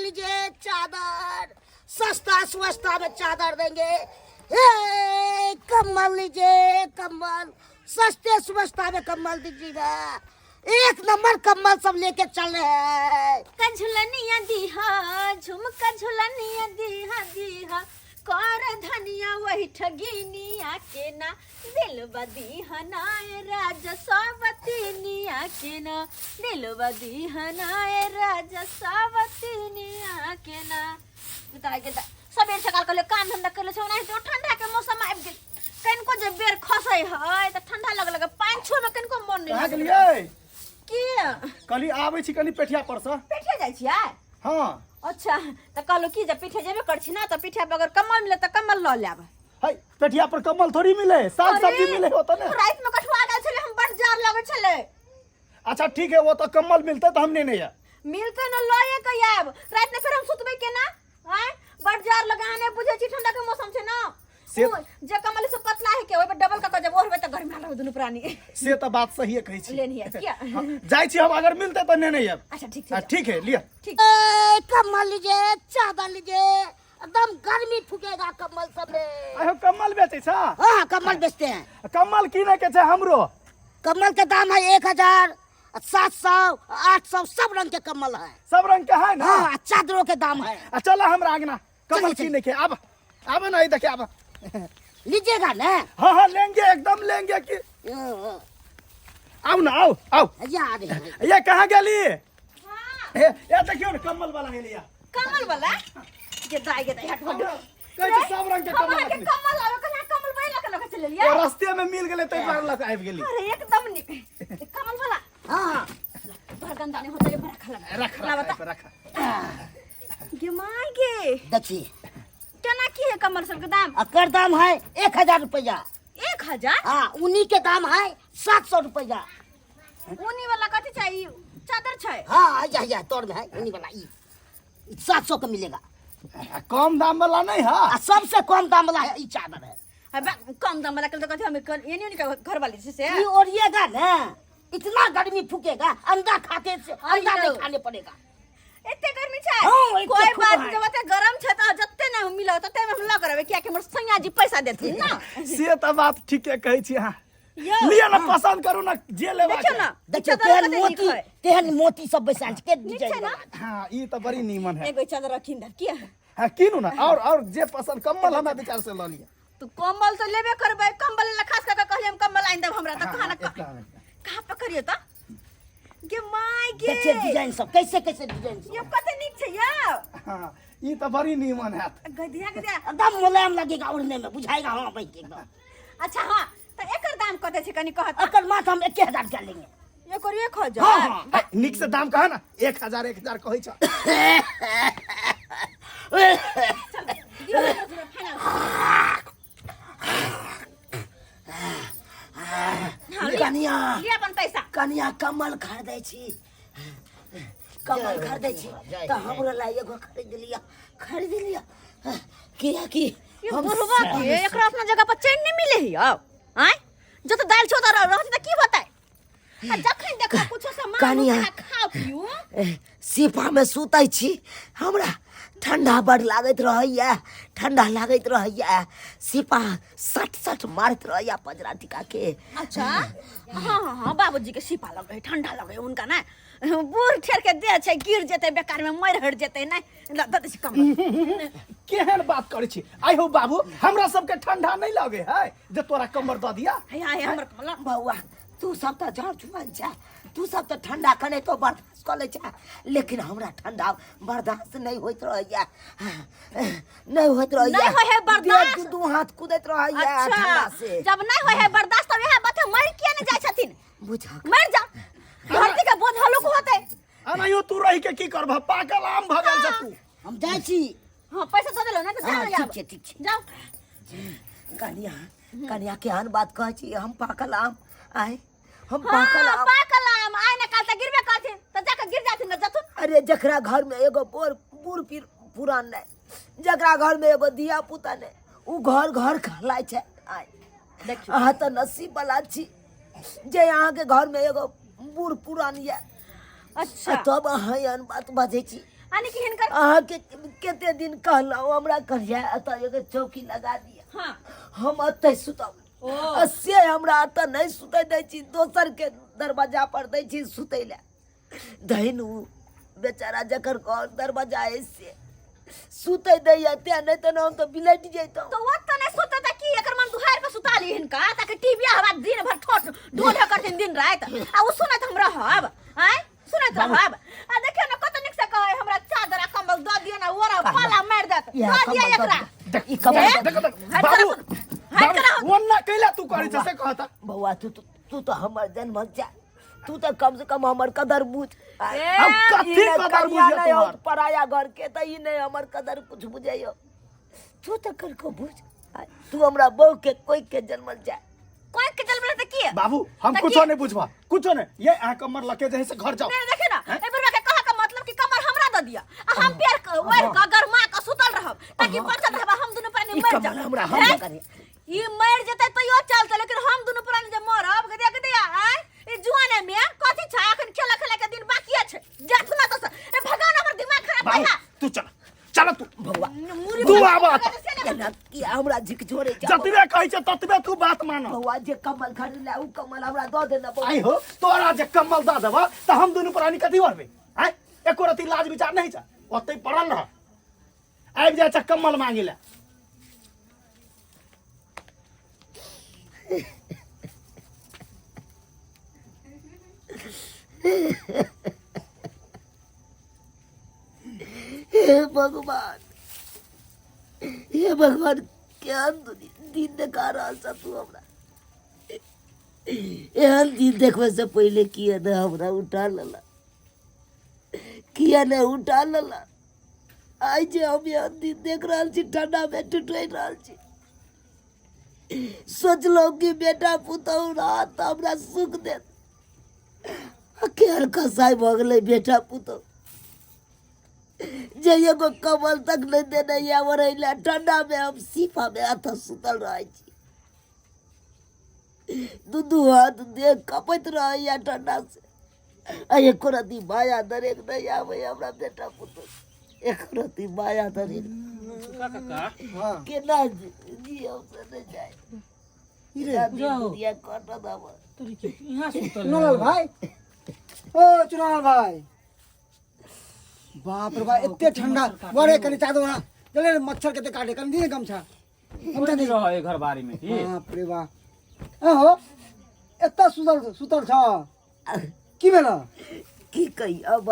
लीजिए चादर, सस्ता स्वस्ता में चादर देंगे। ए, कम्बल लीजिए कम्बल, सस्ते स्वस्ता में कम्बल दीजिएगा। एक नंबर कम्बल सब लेके चल रहे हैं। झुलनिया दीहा झुमका झुलनिया दीहा दीहा कर धनिया वही ठगिनिया के ना दिल बदीहनाए राजा सावतीनिया के ना दिल बदीहनाए राजा सावतीनिया के ना बिताई के सबेर सकाल के काम धंधा कर ले छ नहीं तो ठंडा के मौसम आबि गेल कनको जे बेर खसै है त ठंडा लग पानी छो में कनको मन नहीं आ गेलिए की कली आबै छी कनी पेठिया पर से पेठिया जाइ छियै। हां अच्छा त कहलो की जे पीठे जेबे कर छी ना त पीठे बगर कम्बल मिले त कम्बल ल लेब। है पेठिया पर कम्बल थोड़ी मिले, साग सब्जी मिले होता ना। रात में कठुआ गेल छले हम बड़ जार लगे छले। अच्छा ठीक है, वो तो कम्बल मिलते तो हमने नहीं है मिलते न लए के आब रात में फिर हम सुतबे के ना हैं बड़ जार लगाने बुझे छी ठंडा के मौसम छे ना से जे कम्बल से पतला है के ओइ पे डबल का जब ओढ़बे त गर्मी रह दुनु प्राणी से तो बात सही है कहि छी लेनी है क्या जाई छी हम, अगर मिलते तो नहीं है। अच्छा ठीक है ठीक है लिया। ठीक ए, कम्बल लीजिए चादर लीजिए, एकदम गर्मी फूकेगा कम्बल सब में। आहो कम्बल बेचे छ? हाँ कम्बल बेचते हैं। कम्बल किने के छ हमरो? कम्बल का दाम है 1000, 700, 800 सब रंग के कम्बल है। सब रंग के है ना? हाँ चादरों के दाम है। चलो हमरा आगना कम्बल चलिए, किने के अब अब नहीं देखे अब। लीजिएगा ना? हाँ हाँ लेंगे, एकदम लेंगे कि आओ ना आओ आओ। याद है। ये कहाँ गेली? हां ये देखियो ना कम्बल वाला है लिया। कम्बल वाला ये दाई हट हट कैसे सब रंग के कम्बल के रखली? कम्बल आवे कना कम्बल बैला के चले लिया। वो रास्ते में मिल गेले तै बार लग आबि गेली। अरे एकदम निक कमल वाला हाँ बड़ा गंदा नहीं होता ये बड़ा खला रख रख रख। गे माय गे देखिए केना की है कमल सब के दाम? अकर दाम है 1000 रुपया। 1000? हाँ उन्हीं के दाम है 700 रुपया। ऊनी वाला कथी चाहिए चादर छै? हाँ या तोड़ में है उन्हीं वाला ई 700 का मिलेगा। कम दाम वाला नहीं है? सबसे कम दाम वाला है ई चादर है। अब कम दाम वाला के तो कथी हम ये नहीं का घर वाली से ये ओढ़िएगा ना इतना गर्मी फूकेगा, अंडा खाते से अंडा नहीं खाने पड़ेगा। एते गर्मी छै? हाँ, एते कोई खूब बात है। जब एते गरम छै त जत्ते न मिलो तते में हम ल करबे किया कि हमर सैया जी पैसा देथिन ना। से तो बात ठीक है कहै छी। हां यो लिया ना, पसंद करू ना जे लेबा देखियो ना देखिए चादर तेहन कते नीक मोती है। तेहन मोती सब बैसाल के नीक छै डिजाइन ना? वाला। हां ई तो बड़ी नीमन है। एगो चादर रखिन दर किया हां किनु ना और जे पसंद कम्बल हमरा विचार से ल लिया। तो कम्बल तो लेबे करबे कम्बल ला खास करके कहले हम कम्बल आइन देब हमरा त कहां ना कहां पे करियो त गे माय गे देखिए डिजाइन सब कैसे कैसे डिजाइन सब ये कते नीक छै यो हां ई तो बड़ी नीमन है। गधिया गधिया एकदम मुलायम लगेगा उड़ने में, बुझाएगा हाँ भाई एकदम। अच्छा हां त एकर दाम कते छै कनी कहत अकर माथ हम 1000 का लेंगे। ये करिए 1000 हाँ हाँ निक से दाम कहा ना 1000 कहै छ। कनिया लिया अपन पैसा कनिया कमल खरीदै छी, कमल खरीदै छी तो हमरो ला एगो खरीद लिया किया कि ये हम बुढ़वा के एकरा अपना जगह पर चैन नहीं मिले ही अब आय जो तो दाल छोड़ रहत त की होतै आ जखन देखा कुछो सामान कनिया। खा पियो सिपा में सुतै छी, हमरा ठंडा बड़ लागत रहैया, ठंडा लागत रहैया, सिपा सट सट मारत रहैया पजरा टिका के। अच्छा हाँ बाबूजी के सिपा लगे ठंडा लगे उनका ना बूढ़ ठेर के दे छै गिर जेते बेकार में मर हट जेते ना दत से कम केहन बात करै छी? आई हो बाबू हमरा सबके ठंडा नहीं लगे है जे तोरा कमर द दिया। हाय हमर कमला बउआ तू सब तो जड़ जुआन जा, तू सब तो ठंडा कने तो बर्दाश्त कर ले जा, लेकिन हमरा ठंडा बर्दाश्त नहीं होइत रहैया, नहीं होइत रहैया। नहीं होय है बर्दाश्त? देह दू हाथ कूदैत रहैया अच्छा ठंडा से। जब नहीं होय है बर्दाश्त तब यह बात मर किया नहीं जाय छथिन बुझा मर जा धरती के बोझ हलुक होते। अनायो तू रही के की करबा? पाकल आम भ गेल छ तू। हम जाय छी। हां पैसा दे देलो ना तो हाँ, जा ठीक छै। जाओ कनिया कनिया केहन बात कहै छी? हम पाकल आम आए हम हाँ पाकल आम। आम आय ना काल त गिरबे करथिन त जाके गिर जाथिन जतुन अरे जकरा घर में एगो बूढ़ पीर पुरान नहीं, जकरा घर में एगो दिया पुता नहीं, उ घर घर कहलाय छै। आय देखियो अहाँ तो नसीब वाला छी जे अहाँके घर में एगो बूढ़ पुरान ये। अच्छा तब अहाँ एहन बात बजै छी। आने की हिनकर अहाँ के केते दिन कहलहुँ हमरा कहिया एतऽ एगो चौकी लगा दिया हां हम एतै सुतब से हमरा एतऽ नहीं सुतै दै छी दोसर के दरवाजा पर दै छी सुतै ले धैन उ बेचारा जकर घर दरवाजा है से सुतै दैया ते नहीं तो हम तो बिलट जैतौ तो वो तो नहीं सोता था कि एकर मन दुहार पे सुता ली हिनका ताकि टीवी हवा दिन भर ठोठ ढोढा करथिन दिन रात आ उ सुनत हम रहब हैं सुनत रहब आ देखियो ना कत निक से कहे हमरा चादर आ कंबल द दियो ना ओरा पाला मार देत द दिया एकरा ई कमल बाबू वन्ना कैला तू करै छ से कहता बौआ तू तो हमर जन्म जा तू तो कम से कम हमर कदर बुझ अब कथी कदर बुझे तोहर पराया घर के त ई नहीं हमर कदर कुछ बुझाइयो तू तो कर को बुझ तू हमरा बहू के कोई के जन्म जा कोई के जन्म रहते की बाबू हम कुछो नहीं बुझबा कुछो नहीं ये आ कमर लके जैसे घर जाओ नहीं देखे ना ए बेर के कहा का मतलब कि कमर हमरा द दिया आ हम पैर ओर का गरमा का सुतल रहब ताकि बचत रहब हम दुनु प्राणी मर जा हमरा हम करी ई मर जते तो यो चलते लेकिन हम दुनु प्राणी जे मरब के दिया आय ई जुआने में कथि छ अखन खेला खेला के दिन बाकी छै जेठ ना तो ए भगवान हमर दिमाग खराब बाबू भइला तू चल तू बौआ तू आबा कि हमरा झिक झोरे जा जतबे कहै छ ततबे तू बात मान बौआ जे कमल खरीद ले उ कमल हमरा द देना बौआ आई हो तोरा जे कम्मल द देबा त हम दुनु प्राणी कथि करबे हैं एको रति लाज विचार नहीं छ ओतै पड़ल रह आबि जा छ कम्मल मांगे ले हे भगवान क्या दिन देखा रहा था तू हमरा एहन दिन देखबे से पहले किया न हमरा उठा लेला किया न उठा लेला आई जे हम एहन दिन देख रहल छी ठंडा में टुटै रहल छी सोचलो कि बेटा पुतहु रहा त हमरा सुख देत केहन कसाई भ गेलै बेटा पुतहु जे एगो कमल तक नहीं देने या वरैला ठंडा में हम सीफा में हाथ सुतल रहे छी दू हाथ देख कपैत रहे या ठंडा से आ एको रति माया दरेक नहीं आवे हमरा बेटा पुतहु एक रति माया दरेक केना जी हम से नहीं जाए चुनाल भाई ओ चुनाल भाई बाप रे बाप इतने ठंडा बड़े कनी चादर ना चले मच्छर के काटे कनी दिए गमछा हम नहीं रहो ए घर बारी में की बाप रे बाप ए हो एत्ता सुतल छ की भेल की कही अब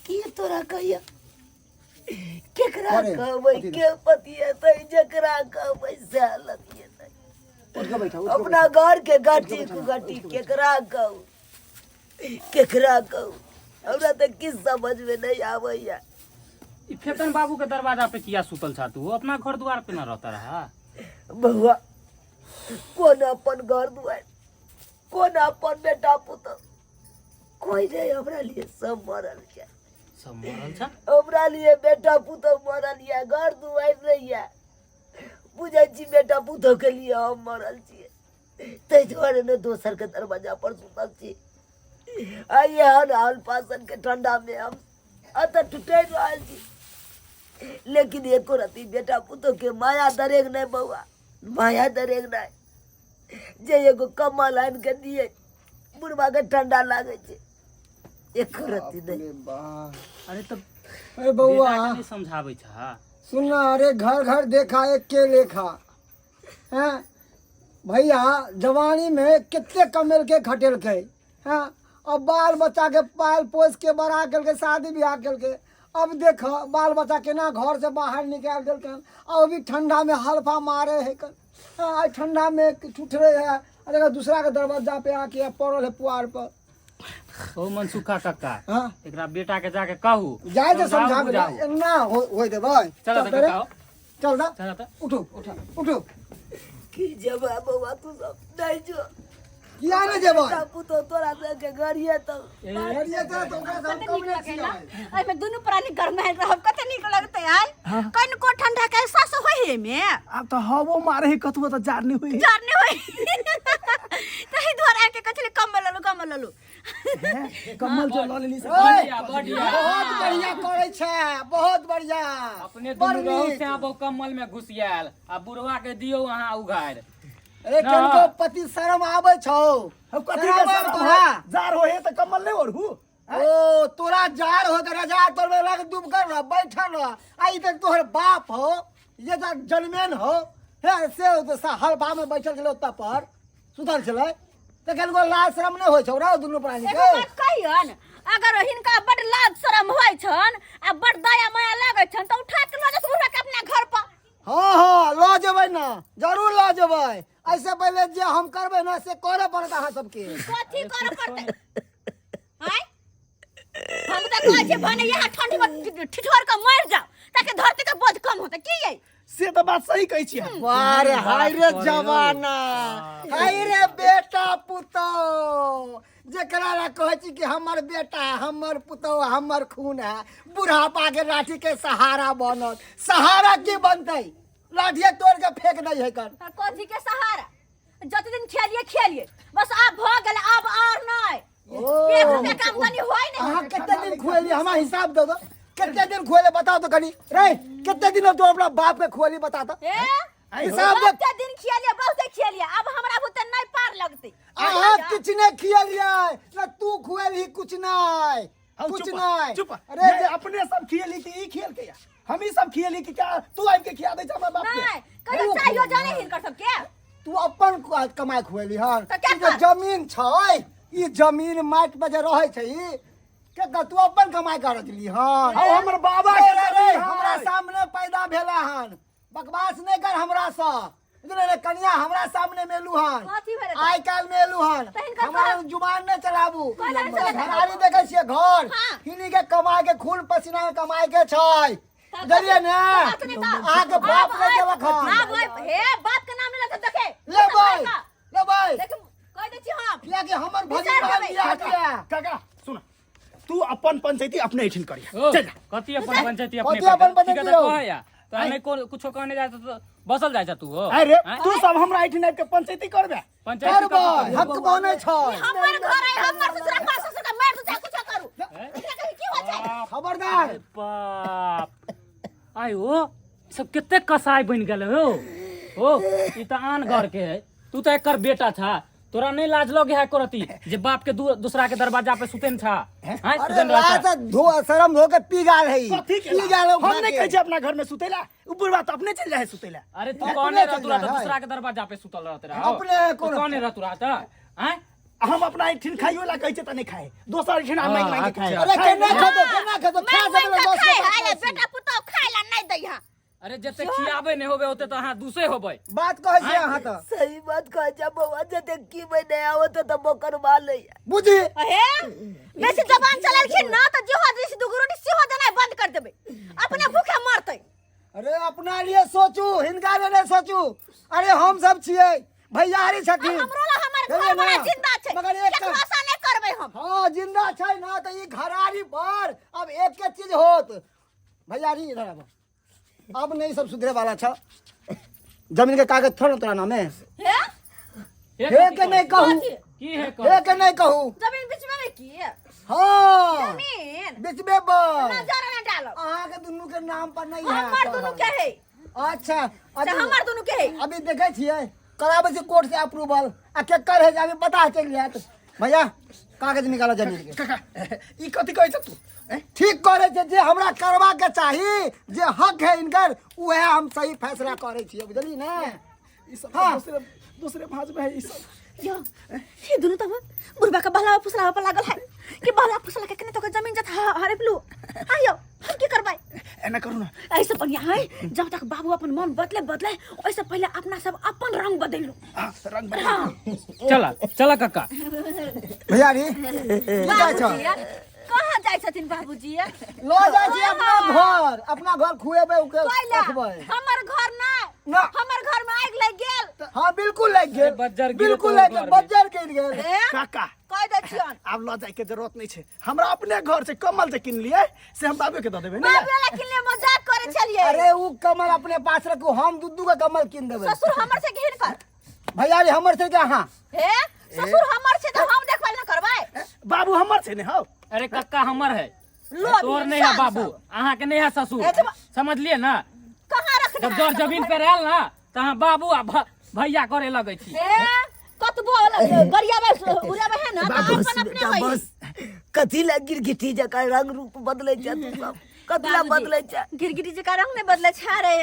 की तोरा कहिया केकरा कहबै के पतिए तै जकरा कहबै से हालत ये उठ के बैठा अपना घर के गाठी कुगाठी केकरा कहू केकरा कहू हमरा तो किस समझ में नहीं आवैया ई फेतन बाबू के दरवाजा पे किया सुतल छा तू अपना घर द्वार पे ना रहता रहा बउआ कौन अपन घर दुआर कौन अपन बेटा पुत कोई नहीं हमरा लिए सब मरल छै सब मरल छा हमरा लिए बेटा पुत मरल या घर दुआर नहीं है बुझै छी बेटा पुत के लिए हम मरल छी तै दुआरे ने दोसर के दरवाजा पर सुतल छी आइए हाल पासन के ठंडा में हम अत टूटे रहल छी लेकिन एको रति बेटा पुतो के माया दरेग नहीं बउआ माया दरेग नहीं जे एगो कमल आन के दिए बुढ़वा के ठंडा लागे छे एको रति नहीं अरे तब अरे बउआ बेटा के नहीं समझाबै छा सुन अरे घर घर देखा एक के लेखा हैं भैया जवानी में कितने कमेल के खटेल के हैं अब बाल बच्चा के पाल पोस के बड़ा करके शादी ब्याह करके अब देख बाल बच्चा केना घर से बाहर निकाल देलकन और अभी ठंडा में हल्फा मारे है कन आज ठंडा में ठुठरे है अरे दूसरा के दरवाजा पे आके पड़ल है पुआर पर ओ मनसुखा काका हाँ एकरा बेटा के जाके कहू जाए तो समझा बुझाऊ। ना हो दे भाई चलो तो बताओ चल ना चलो तो उठो उठो उठो की जवाब बउआ तू सब नहीं जो किया ना जेबो बेटा पुतो तोरा के गरिए तो हरिया तो ओकरा सब कम नहीं छियै आई में दोनों प्राणी घर में रहब कते नीक लगते आय कन को ठंडा के एहसास होय है में अब तो हवो मारे है कतुआ तो जार नहीं हुई जानने होय तही द्वार आके कथले कम्बल ललू कमल जो ल लेली से बढ़िया बढ़िया बहुत बढ़िया करे छे, बहुत बढ़िया। अपने बड़ दुनू रहू नीक। से आबो कम्मल में घुसियाल आ बुढ़वा के दियो अहाँ उघाड़। अरे ना। कनको पति शर्म आवे छौ? हम कथी शर्म के आवे सर तोरा? जार हो है त कम्मल नहीं ओढ़ू। ओ तोरा जार हो तेरा जार तोर में लग डूब कर रह बैठल रह। आई तक तोहर बाप हो, ये तो जन्मेन हो, है से तो हर बा में बैठल चले ओत्ता पर सुधर चले। त कनको लाज शर्म नहीं होय छौ रे दुनू प्राणी एगो के? बात कहियन, अगर हिनका बड़ लाज शरम होइ छन आ बड़ दया माया लागै छन त उठा के ल जा बुढ़वा के अपना घर पर। हाँ हाँ लो जेबै ना, जरूर लो जेबै। ऐसे पहले जे हम करबै ना से करे पड़त अहाँ सबके। कथी करे पड़तै? हैं? हम त कहै छी भने यहाँ ठंडी में ठिठोर के मर जाओ ताकि धरती के बोझ कम होते की ये? से तो बात सही कहै छियै। वाह रे हाय रे जवाना, हाय रे बेटा पुतौ, जेकरा ला कहै छी कि हमर बेटा हमर पुतौ हमर खून है, बुढ़ापा के लाठी के सहारा बनत। सहारा की बनतै? लाठिए तोड़ के फेंक दै है कर। कथी के सहारा? जते दिन खेलिए बस अब भ गेलै, अब और नहीं। ओ। 1 रुपया के आमदनी होय नहीं। अहाँ कितने दिन खुएली? हमारा हिसाब दो। कितने दिन खुएले बताओ तो कनी रे। कितने दिन तो अपना बाप के खुएली बता तो। ए हिसाब दे। बहुते दिन खेलिए, बहुते खेलिए, अब हमरा बुते नहीं पार लगते। अहाँ कुछ नहीं खियलिए ना, तू खुएली कुछ नहीं, हम कुछ चुप नहीं। चुप। अरे अरे अपने सब खियली कि ई खेल के या हम ही सब खियली कि क्या तू आइ के खिया दे छ हमर बाप के? नहीं कहियो चाहिए जाने हिनकर सब के। तू अपन कमाई खुएली हन। तो क्या ई जे कर? जमीन छै, ई जमीन माटि पे जे रहै छै, के तू अपन कमाई करत ली हन। अब हमर बाबा रे के रे जमीन है। हमरा सामने पैदा भेला हन, बकवास नहीं कर हमरा से। रे कन्या हमरा सामने मेलू हन, कथी भेलै? आइ काल मेलू हन। तो हिनकर हमरा घर- जुबान नहीं चलाबू। कहला से लगा। घरारी देखे छियै घर, हाँ। हिनी के कमाई के खून पसीना के कमाई के छै। बुझलियै ने? आके बाप ने देलक हन। हां भाई हे बाप के नाम लेला त देखे लेबै लेबै, देख कह दे छी हम। कियाकि हमर विचार भगवान करबै। बियाह किया। काका सुन, तू अपन पंचायती अपने ऐठिन करिया। ओ, चल जा। कथी अपन पंचायती अपने कथी अपन पर? ठीक है पंचायती तो हो? कह या तो हमें कुछो कहने जाए तो बसल जाए तू हो। अरे हैं? तू सब हमरा ऐठिन आबि के पंचायती करबे। पंचायती करबै, कथी हक बनै छै। हमर घर है, हमर ससुर पास ससुर का मार दे कुछ करू। एकरा की हो छै? खबरदार। बाप आयो सब कितने कसाई बन गए हो ई तो आन घर के है, तू तो एकर बेटा था, तोरा नहीं लाज लगे है करती जे बाप के दूसरा के दरवाजा पे सुते था। हैं? अरे सुतन रहता। लाज धो शर्म हो के पी गाल है। कथी के पी गाल हम नहीं कहै छै अपना घर में सुतेला, ऊपर बात अपने चल जाए सुतेला। अरे तू अपने कौने चल रहतुरा तो जा, दूसरा के दरवाजा पे सुतल रहते रहा अपने कौन- कौने रहतुरा था? हैं? हम अपना ऐठिन खाइयो ला कहै छै त नहीं खाए, दोसर ऐठिन हम मांग मांग के खाए। अरे केना खतो केना खतो खा मैं सकले तो दस खाए बात आले कहै छी। बेटा पुतौ खाए ला नहीं दै हां। अरे जते खियाबे नहीं होबे ओते तो अहाँ दूसरे होबे। बात कहै छी अहाँ त सही बात कह जा बउआ, जते की में नहीं आवत त बोकर वाले। बुझी। अहे बेसी जबान चललखिन ना त जेहो दिस दुगो रोटी सेहो देनाइ बंद कर देबै, अपने भूखे मरतै। अरे अपना लिए सोचू, हिनका लिए नहीं सोचू। अरे हम सब छियै भैयारी छथिन। हमरो ला हमर बुझलियै घर बड़ा ना? जिंदा छै, मगर एक एक आशा नहीं करबै हम। हाँ जिंदा छै ना तो ये घरारी पर अब एक के चीज होत। भैयारी इधर आबो, अब नहीं सब सुधरे वाला छ। जमीन के कागज थोड़ा तोरा नाम है? हे हे के नहीं कहू, कथी? की है हे के नहीं कहू। जमीन बीच में की हाँ जमीन बीच में बस नजर न डालो। अहाँ के दुनू के नाम पर नहीं है। हमर दुनू के है, अच्छा से हमर दुनू के है। अभी देखे छियै कराबे छी कोर्ट से अप्रूवल आ के कर है जाबे पता चल जात। भैया कागज निकालो जमीन के। काका ई कथी कहै छ तू? ठीक करे छै, जे हमरा करवा के चाही, जे हक है इनकर उहे हम सही फैसला करे छियै, बुझली ने? ई सब हाँ। दूसरे भाज में है ई सब। यो ये दुनू त बुढ़बा के बहला फुसला पर लागल है कि बहला फुसला के कने तो के जमीन जत हरे ब्लू। आयो हम की करबै? एना करू ना, ऐसे बढ़िया है जब तक बाबू अपन मन बदले वैसे पहले अपना सब अपन रंग बदलू। हां रंग बदल। हाँ चला चला काका। भैयारी जाय छ बाबूजी कहाँ जाइ छथिन बाबूजी? लो जाय छी अपना घर खुएबे उके कैला रखबै हमर घर ना। ना, हमर घर में आग लग गेल। हाँ बिल्कुल लग गेल, बज्जर गिर बिल्कुल तोहर लग गेल, घर में। बज्जर गिर गेल। ए काका कह दे छियन आब ल जाए के जरूरत नहीं छै, हमरा अपने घर से कमल जे किन लिए से हम बाबू के द देबे ना। बाबू वाला किले मजाक करे छलिए। अरे उ कमल अपने पास रखू, हम दुद्दू का कमल किन देबै। ससुर हमर से घेर कर भैयारी हमर से के अहाँ हे ससुर हमर से तो हम देखभाल न करबै। बाबू हमर छै ने हौ। अरे कक्का हमर है, तोर नहीं है बाबू, अहाँ के नहीं है ससुर, समझलिए ना। कहाँ रख जब जर जमीन पे रहल ना तो अहाँ बाबू आ भैया करे लगे छी। कतबो गरिया में उड़े में है ना तो बस अपन अपने बेटा होई। बस कथी ला गिरगिटी जका रंग रूप बदले छ तू सब कथी ला बदले छ गिरगिटी जका रंग नहीं बदले छा रे।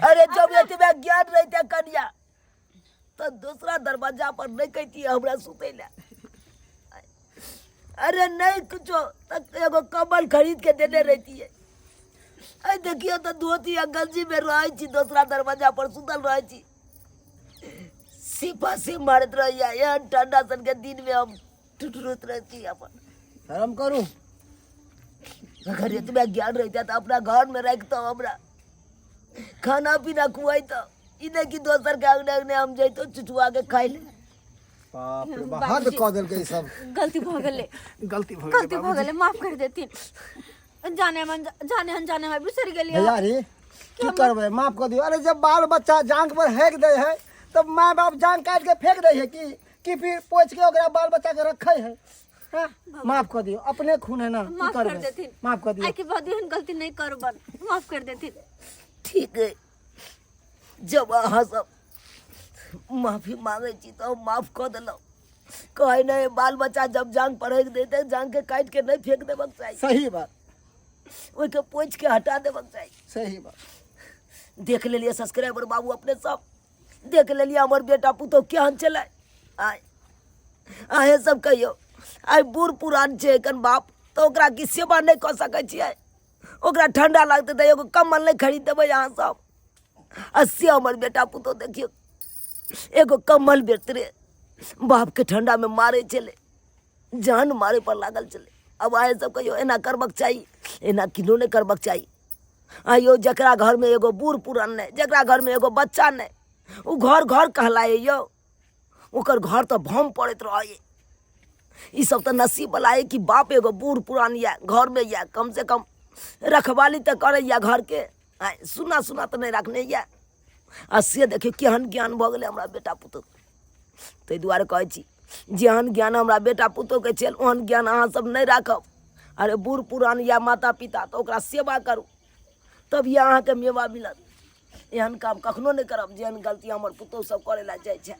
अरे जब एतबे ज्ञान रहते कन्या तो दूसरा दरवाजा पर नहीं कहती हमरा सुते ला। अरे नहीं कुछो तक एगो कम्बल खरीद के देने रहती है। आई देखियो तो धोती या गंजी में रहे छी दूसरा दरवाजा पर सुतल रहे छी। सिपा से मारत रहिया ये ठंडा सन के दिन में हम टुटरुत रहती अपन। शर्म करू। अगर इतना ज्ञान रहता तो अपना घर में रखता हमरा खाना पीना खुआई तो इन्हें की दोसर के अंगने हम जैतो चुचुआ के खाई ले। बाप रे बाप, हद कह देलकै ई सब। गलती भ गेले, गलती हो गलती भ गेले, माफ कर देती। जाने अनजाने में बिसर गेलिए। भैया रे की करबै, माफ कर दियो। अरे जब बाल बच्चा जांग पर हेक दे है तब माँ बाप जांग काट के फेंक दे है कि फिर पोछ के ओकरा बाल बच्चा के रखे है। हाँ? माफ कर दियो, अपने खून है ना, की माफ कर करबै। देती। माफ कर दियो। आई के बाद एहन गलती नहीं करबन, माफ कर देती। ठीक है जब अहाँ सब माफी मांगे छी तो माफ कर दिलो। कहे नहीं बाल बच्चा जब जांग पर हेक देते जांग के काट के नहीं फेंक देबक चाहिए, सही बात, ओइ के पोछ के हटा देबक चाहिए। सही बात। देख लेलिए सब्सक्राइबर बाबू अपने सब देख लेलिए हमर बेटा पुतो केहन चले। आय अहे सब कहियो आइ बूढ़ पुरान छै एखन बाप तो ओकरा की सेवा नहीं कऽ सकै छियै। ओकरा ठंडा लागते तो एगो कम्बल नहीं खरीद देबै अहाँ सब। अस्सी हमर बेटा पुतो देखियो एगो कम्बल बेचते बाप के ठंडा में मारे चले, जान मारे पर लागल चले। अब अहे सब कहियो एना करबक चाहिए, एना किनो नहीं करबक चाहिए। आइयो जकरा घर में एगो बूढ़ पुरान नहीं, जकरा घर में एगो बच्चा नहीं, उ घर घर कहलाए यो, ओकर घर तो भम पड़त रहे। ई सब तो नसीब वाला है कि बाप एगो बूढ़ पुरान या घर में या कम से कम रखवाली तो करे या घर के। आय सुना सुना तो नहीं रखने या। आ से देखियो केहन ज्ञान भ गेलै हमरा बेटा पुतो। ताहि दुआरे कहै छी जेहन ज्ञान हमरा बेटा पुतो के छल ओहन ज्ञान अहाँ सब नहीं राखब। अरे बूढ़ पुरान या माता पिता तो ओकरा सेवा करू तभी अहाँके मेवा मिलत। एहन काम कखनो नहीं करब जेहन गलती हमर पुतहु सब करे ला जाइ छै।